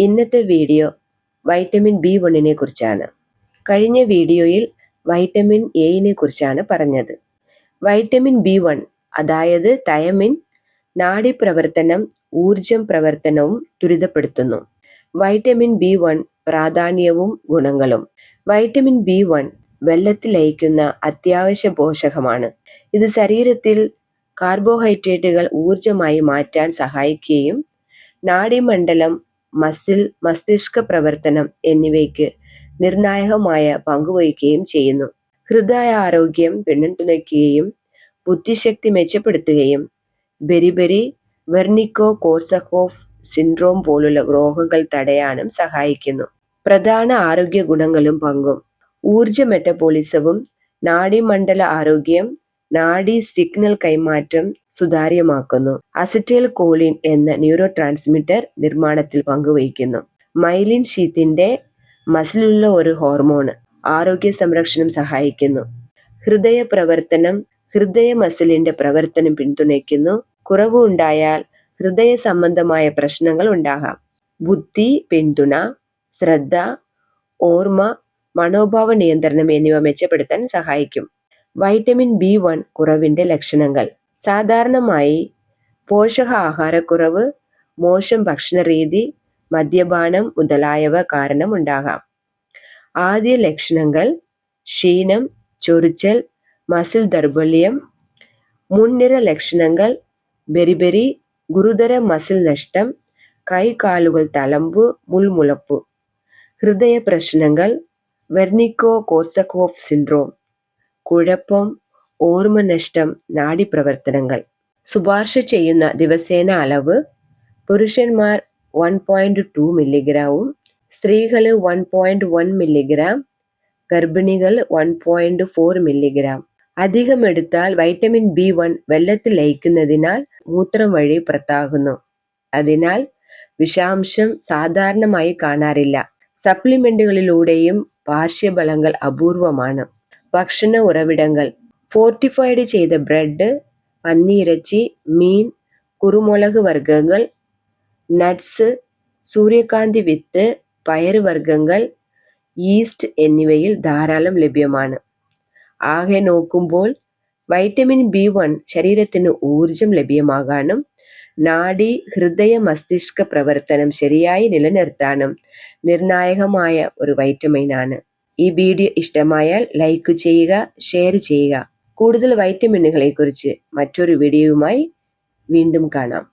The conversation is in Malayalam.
ഇന്നത്തെ വീഡിയോ വൈറ്റമിൻ B1 കുറിച്ചാണ്. കഴിഞ്ഞ വീഡിയോയിൽ വൈറ്റമിൻ എ കുറിച്ചാണ് പറഞ്ഞത്. വൈറ്റമിൻ B1 അതായത് തയമിൻ നാഡീപ്രവർത്തനം, ഊർജം പ്രവർത്തനവും ത്വരിതപ്പെടുത്തുന്നു. വൈറ്റമിൻ B1 പ്രാധാന്യവും ഗുണങ്ങളും. വൈറ്റമിൻ B1 വെള്ളത്തിൽ ലയിക്കുന്ന അത്യാവശ്യ പോഷകമാണ്. ഇത് ശരീരത്തിൽ കാർബോഹൈഡ്രേറ്റുകൾ ഊർജമായി മാറ്റാൻ സഹായിക്കുകയും നാഡീമണ്ഡലം, മസ്തിഷ്ക പ്രവർത്തനം എന്നിവയ്ക്ക് നിർണായകമായ പങ്കുവഹിക്കുകയും ചെയ്യുന്നു. ഹൃദയാരോഗ്യം പിന്തുണയ്ക്കുകയും ബുദ്ധിശക്തി മെച്ചപ്പെടുത്തുകയും ബെരിബെരി വെർണിക്കോ-കോർസക്കോഫ് സിൻഡ്രോം പോലുള്ള രോഗങ്ങൾ തടയാനും സഹായിക്കുന്നു. പ്രധാന ആരോഗ്യ ഗുണങ്ങളും പങ്കും. ഊർജ മെറ്റബോളിസവും നാഡീമണ്ഡല ആരോഗ്യം, നാഡീ സിഗ്നൽ കൈമാറ്റം സുതാര്യമാക്കുന്നു. അസറ്റൈൽ കോളിൻ എന്ന ന്യൂറോ ട്രാൻസ്മിറ്റർ നിർമ്മാണത്തിൽ പങ്കുവഹിക്കുന്നു. മൈലിൻ ഷീത്തിന്റെ മസിലുള്ള ഒരു ഹോർമോൺ ആരോഗ്യ സംരക്ഷണം സഹായിക്കുന്നു. ഹൃദയ പ്രവർത്തനം ഹൃദയ മസിലിന്റെ പ്രവർത്തനം പിന്തുണയ്ക്കുന്നു. കുറവ് ഉണ്ടായാൽ ഹൃദയ സംബന്ധമായ പ്രശ്നങ്ങൾ ഉണ്ടാകാം. ബുദ്ധി, പിന്തുണ, ശ്രദ്ധ, ഓർമ്മ, മനോഭാവ നിയന്ത്രണം എന്നിവ മെച്ചപ്പെടുത്താൻ സഹായിക്കും. വൈറ്റമിൻ B1 കുറവിന്റെ ലക്ഷണങ്ങൾ. സാധാരണമായി പോഷകാഹാരക്കുറവ്, മോശം ഭക്ഷണരീതി, മദ്യപാനം മുതലായവ കാരണം ഉണ്ടാകാം. ആദ്യ ലക്ഷണങ്ങൾ ക്ഷീണം, ചൊറിച്ചൽ, മസിൽ ദൗർബല്യം. മുൻനിര ലക്ഷണങ്ങൾ ബെരിബെരി, ഗുരുതര മസിൽ നഷ്ടം, കൈകാലുകൾ തളമ്പ്, മുൾമുളപ്പ്. ഹൃദയ പ്രശ്നങ്ങൾ വെർണിക്കോ-കോർസക്കോഫ് സിൻഡ്രോം, കുഴപ്പം, ഓർമ്മനഷ്ടം, നാഡീപ്രവർത്തനങ്ങൾ. ശുപാർശ ചെയ്യുന്ന ദിവസേന അളവ്: പുരുഷന്മാർ 1.2 മില്ലിഗ്രാമും സ്ത്രീകൾ 1.1 മില്ലിഗ്രാം, ഗർഭിണികൾ 1.4 മില്ലിഗ്രാം. അധികം എടുത്താൽ വൈറ്റമിൻ B1 വെള്ളത്തിൽ ലയിക്കുന്നതിനാൽ മൂത്രം വഴി പുറത്താകുന്നു. അതിനാൽ വിഷാംശം സാധാരണമായി കാണാറില്ല. സപ്ലിമെന്റുകളിലൂടെയും പാർശ്വഫലങ്ങൾ അപൂർവമാണ്. ഭക്ഷണ ഉറവിടങ്ങൾ: ഫോർട്ടിഫൈഡ് ചെയ്ത ബ്രെഡ്, പന്നിയിറച്ചി, മീൻ, കുരുമുളക് വർഗ്ഗങ്ങൾ, നട്ട്സ്, സൂര്യകാന്തി വിത്ത്, പയറുവർഗ്ഗങ്ങൾ, ഈസ്റ്റ് എന്നിവയിൽ ധാരാളം ലഭ്യമാണ്. ആകെ നോക്കുമ്പോൾ വൈറ്റമിൻ B1 ശരീരത്തിന് ഊർജം ലഭ്യമാകാനും നാഡീ, ഹൃദയ, മസ്തിഷ്ക പ്രവർത്തനം ശരിയായി നിലനിർത്താനും നിർണായകമായ ഒരു വൈറ്റമിനാണ്. ഈ വീഡിയോ ഇഷ്ടമായാൽ ലൈക്ക് ചെയ്യുക, ഷെയർ ചെയ്യുക. കൂടുതൽ വൈറ്റമിനുകളെ കുറിച്ച് മറ്റൊരു വീഡിയോയുമായി വീണ്ടും കാണാം.